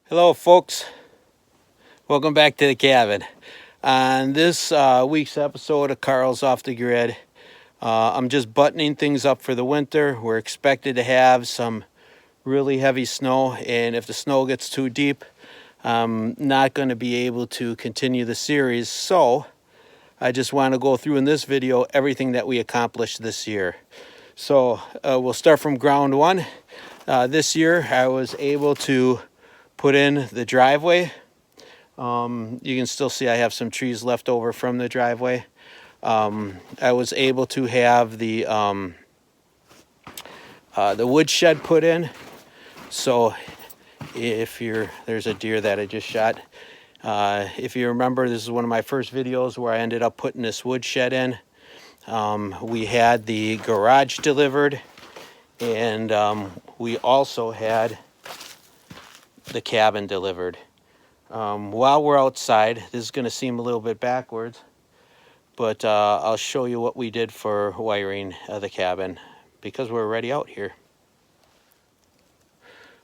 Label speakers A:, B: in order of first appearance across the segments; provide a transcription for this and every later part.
A: Hello folks, welcome back to the cabin. On this week's episode of Carl's Off the Grid, I'm just buttoning things up for the winter. We're expected to have some really heavy snow, and if the snow gets too deep, I'm not going to be able to continue the series. So I just want to go through in this video everything that we accomplished this year. So we'll start from ground one. This year I was able to put in the driveway. You can still see I have some trees left over from the driveway. I was able to have the wood shed put in. So if there's a deer that I just shot. If you remember, this is one of my first videos where I ended up putting this wood shed in. We had the garage delivered, and we also had the cabin delivered. While we're outside, this is going to seem a little bit backwards, but I'll show you what we did for wiring the cabin because we're already out here.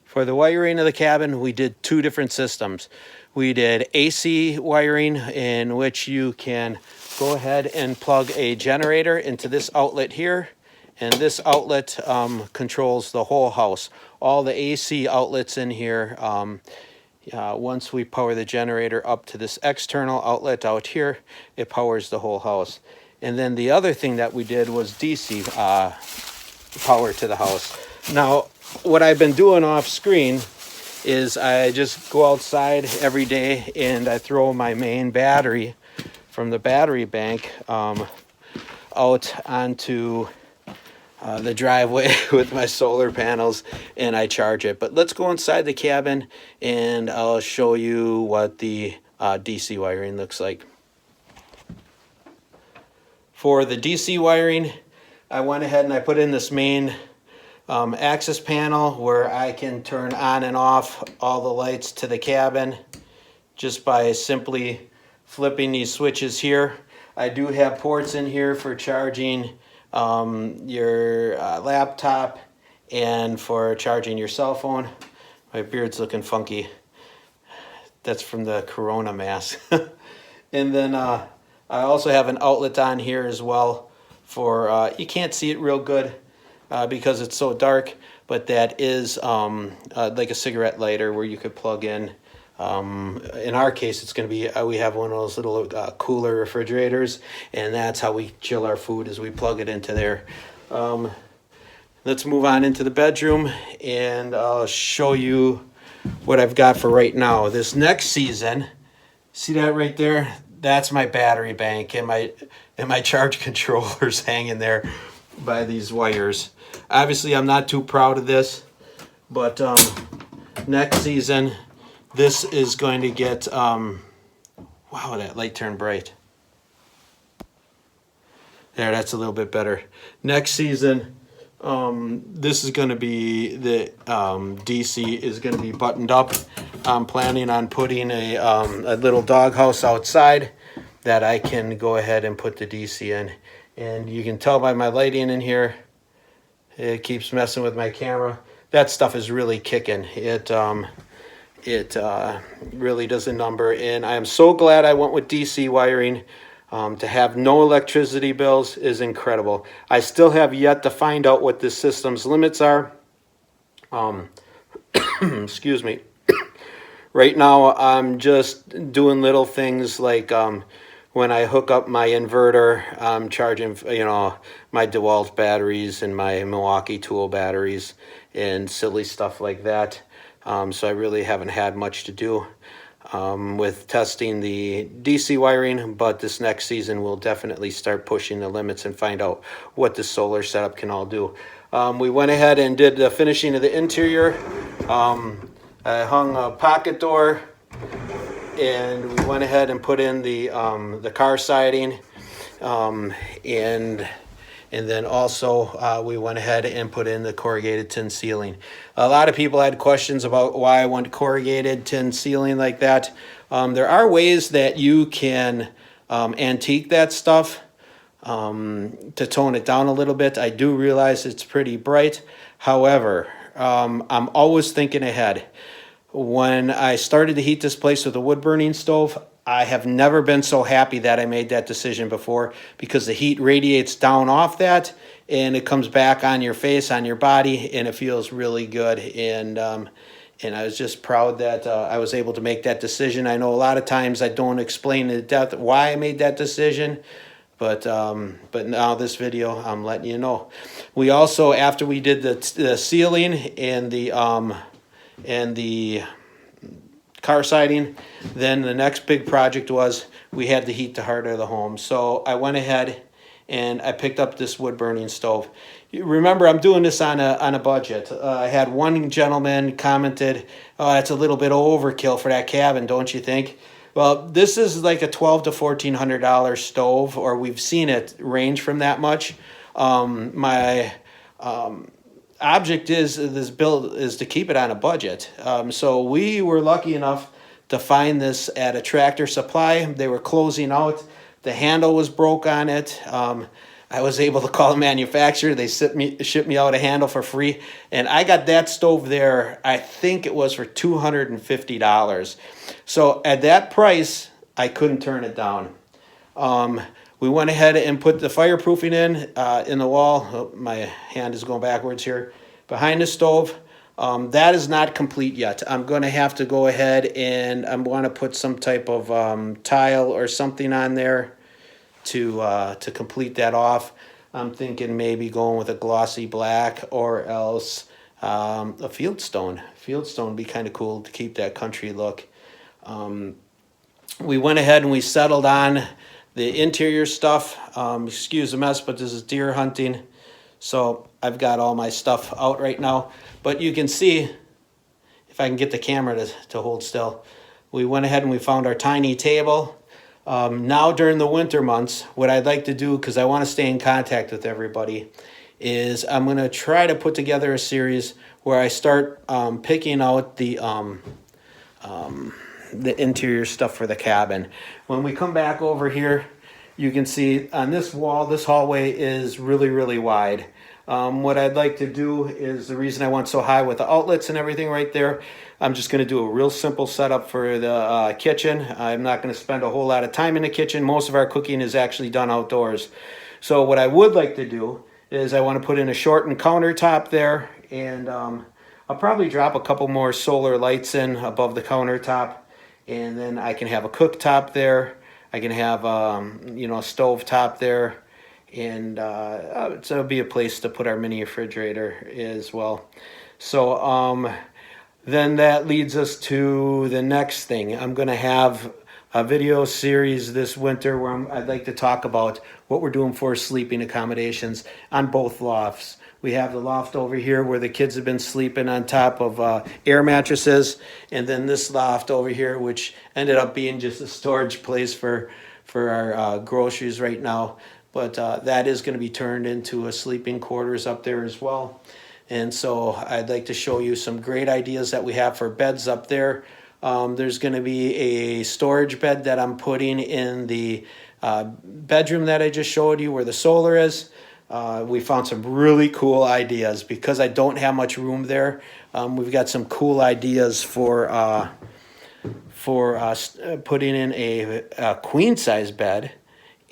A: For the wiring of the cabin, we did two different systems. We did AC wiring, in which you can go ahead and plug a generator into this outlet here, and this outlet controls the whole house. All the AC outlets in here, once we power the generator up to this external outlet out here, it powers the whole house. And then the other thing that we did was DC power to the house. Now, what I've been doing off screen is I just go outside every day and I throw my main battery from the battery bank out onto the driveway with my solar panels, and I charge it. But let's go inside the cabin and I'll show you what the DC wiring looks like. For the DC wiring, I went ahead and I put in this main access panel where I can turn on and off all the lights to the cabin just by simply flipping these switches here. I do have ports in here for charging your laptop and for charging your cell phone. My beard's looking funky. That's from the Corona mask. And then I also have an outlet on here as well for, you can't see it real good because it's so dark, but that is like a cigarette lighter where you could plug in. In our case, it's going to be, we have one of those little cooler refrigerators, and that's how we chill our food, is we plug it into there. Let's move on into the bedroom, and I'll show you what I've got for right now. This next season, see that right there? That's my battery bank and my charge controllers hanging there by these wires. Obviously, I'm not too proud of this, but next season, this is going to get, wow, that light turned bright. There, that's a little bit better. Next season, this is going to be, the DC is going to be buttoned up. I'm planning on putting a little doghouse outside that I can go ahead and put the DC in. And you can tell by my lighting in here, it keeps messing with my camera. That stuff is really kicking. It really does a number, and I am so glad I went with DC wiring. To have no electricity bills is incredible. I still have yet to find out what this system's limits are. Excuse me. Right now, I'm just doing little things like when I hook up my inverter, I'm charging, my DeWalt batteries and my Milwaukee Tool batteries and silly stuff like that. So I really haven't had much to do with testing the DC wiring, but this next season we'll definitely start pushing the limits and find out what the solar setup can all do. We went ahead and did the finishing of the interior. I hung a pocket door, and we went ahead and put in the car siding, and then also we went ahead and put in the corrugated tin ceiling. A lot of people had questions about why I want corrugated tin ceiling like that. There are ways that you can antique that stuff to tone it down a little bit. I do realize it's pretty bright. However, I'm always thinking ahead. when I started to heat this place with a wood burning stove, I have never been so happy that I made that decision before, because the heat radiates down off that and it comes back on your face, on your body, and it feels really good. And I was just proud that I was able to make that decision. I know a lot of times I don't explain in depth why I made that decision, but now this video, I'm letting you know. We also, after we did the ceiling and the car siding, then the next big project was we had to heat the heart of the home. So I went ahead and I picked up this wood burning stove. You remember, I'm doing this on a budget. I had one gentleman commented, "Oh, that's a little bit overkill for that cabin, don't you think?" Well, this is like a $1,200 to $1,400 stove, or we've seen it range from that much. My object is this build is to keep it on a budget. So we were lucky enough to find this at a Tractor Supply. They were closing out. The handle was broke on it. I was able to call the manufacturer. They shipped me out a handle for free. And I got that stove there, I think it was for $250. So at that price, I couldn't turn it down. We went ahead and put the fireproofing in the wall. Oh, my hand is going backwards here. Behind the stove. That is not complete yet. I'm going to have to go ahead and I'm going to put some type of tile or something on there to complete that off. I'm thinking maybe going with a glossy black, or else a fieldstone. Fieldstone would be kind of cool to keep that country look. We went ahead and we settled on the interior stuff. Excuse the mess, but this is deer hunting. So I've got all my stuff out right now. But you can see, if I can get the camera to hold still, we went ahead and we found our tiny table. Now during the winter months, what I'd like to do, because I want to stay in contact with everybody, is I'm going to try to put together a series where I start picking out the interior stuff for the cabin. When we come back over here, you can see on this wall, this hallway is really, really wide. What I'd like to do is, the reason I went so high with the outlets and everything right there, I'm just going to do a real simple setup for the kitchen. I'm not going to spend a whole lot of time in the kitchen. Most of our cooking is actually done outdoors. So what I would like to do is I want to put in a shortened countertop there, and I'll probably drop a couple more solar lights in above the countertop, and then I can have a cooktop there. I can have a stove top there, and so it'll be a place to put our mini refrigerator as well. So then that leads us to the next thing. I'm going to have a video series this winter where I'd like to talk about what we're doing for sleeping accommodations on both lofts. We have the loft over here where the kids have been sleeping on top of air mattresses, and then this loft over here, which ended up being just a storage place for our groceries right now. But that is going to be turned into a sleeping quarters up there as well. And so I'd like to show you some great ideas that we have for beds up there. There's going to be a storage bed that I'm putting in the bedroom that I just showed you where the solar is. We found some really cool ideas because I don't have much room there. We've got some cool ideas for putting in a queen size bed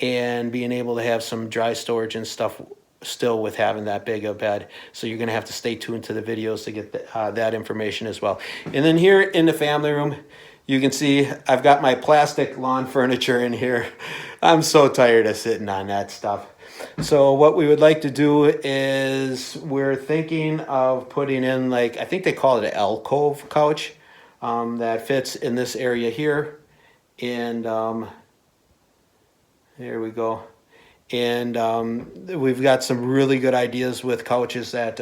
A: and being able to have some dry storage and stuff still with having that big a bed. So you're going to have to stay tuned to the videos to get that information as well. And then here in the family room, you can see I've got my plastic lawn furniture in here. I'm so tired of sitting on that stuff. So what we would like to do is we're thinking of putting in, like, I think they call it an alcove couch that fits in this area here. And there we go. And we've got some really good ideas with couches that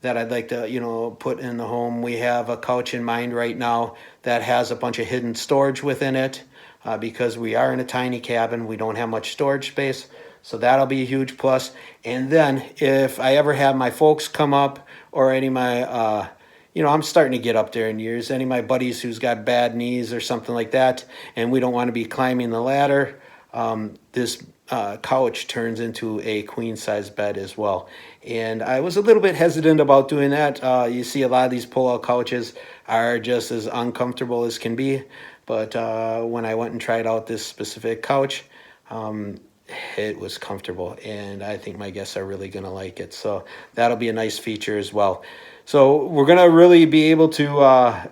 A: I'd like to, put in the home. We have a couch in mind right now that has a bunch of hidden storage within it because we are in a tiny cabin. We don't have much storage space. So that'll be a huge plus. And then if I ever have my folks come up, or any of my, I'm starting to get up there in years, any of my buddies who's got bad knees or something like that, and we don't want to be climbing the ladder, this couch turns into a queen size bed as well. And I was a little bit hesitant about doing that. You see a lot of these pull-out couches are just as uncomfortable as can be. But when I went and tried out this specific couch, it was comfortable, and I think my guests are really going to like it. So that'll be a nice feature as well. So we're going to really be able to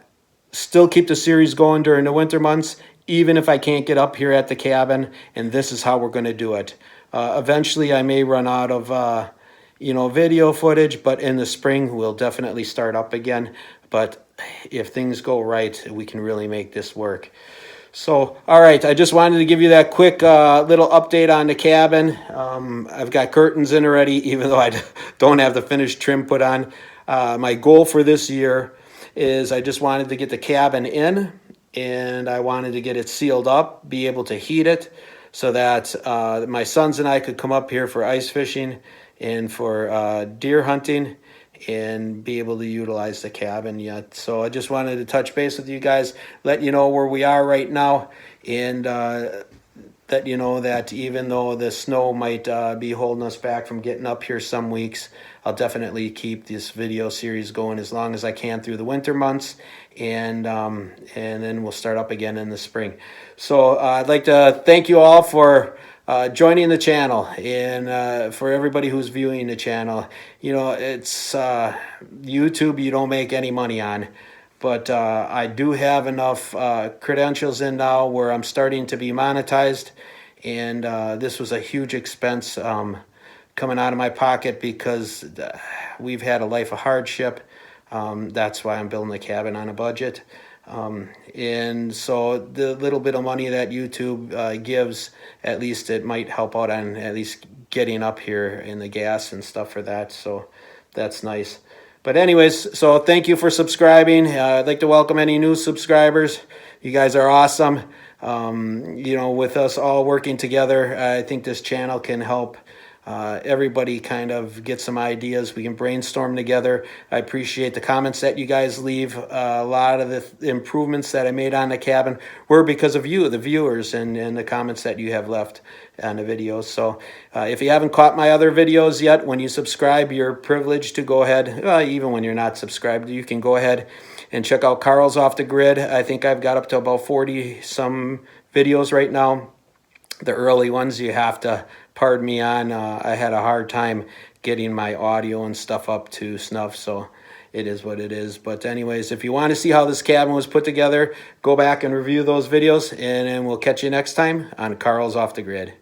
A: still keep the series going during the winter months, even if I can't get up here at the cabin, and this is how we're going to do it. Eventually, I may run out of video footage, but in the spring, we'll definitely start up again. But if things go right, we can really make this work. So, all right, I just wanted to give you that quick little update on the cabin. I've got curtains in already, even though I don't have the finished trim put on. My goal for this year is I just wanted to get the cabin in, and I wanted to get it sealed up, be able to heat it, so that my sons and I could come up here for ice fishing and for deer hunting, and be able to utilize the cabin yet. So I just wanted to touch base with you guys, let you know where we are right now, and let you know that even though the snow might be holding us back from getting up here some weeks, I'll definitely keep this video series going as long as I can through the winter months, and then we'll start up again in the spring. So I'd like to thank you all for joining the channel, and for everybody who's viewing the channel. It's YouTube you don't make any money on, but I do have enough credentials in now where I'm starting to be monetized, and this was a huge expense coming out of my pocket because we've had a life of hardship. That's why I'm building the cabin on a budget. And so the little bit of money that YouTube gives, at least it might help out on at least getting up here in the gas and stuff for that. So that's nice. But anyways, so thank you for subscribing. I'd like to welcome any new subscribers. You guys are awesome. With us all working together, I think this channel can help everybody kind of get some ideas. We can brainstorm together. I appreciate the comments that you guys leave. A lot of the improvements that I made on the cabin were because of you, the viewers, and the comments that you have left on the videos. So if you haven't caught my other videos yet, when you subscribe, you're privileged to go ahead. Even when you're not subscribed, you can go ahead and check out Carl's Off the Grid. I think I've got up to about 40 some videos right now. The early ones you have to pardon me on. I had a hard time getting my audio and stuff up to snuff, so it is what it is. But anyways, if you want to see how this cabin was put together, go back and review those videos, and then we'll catch you next time on Carl's Off the Grid.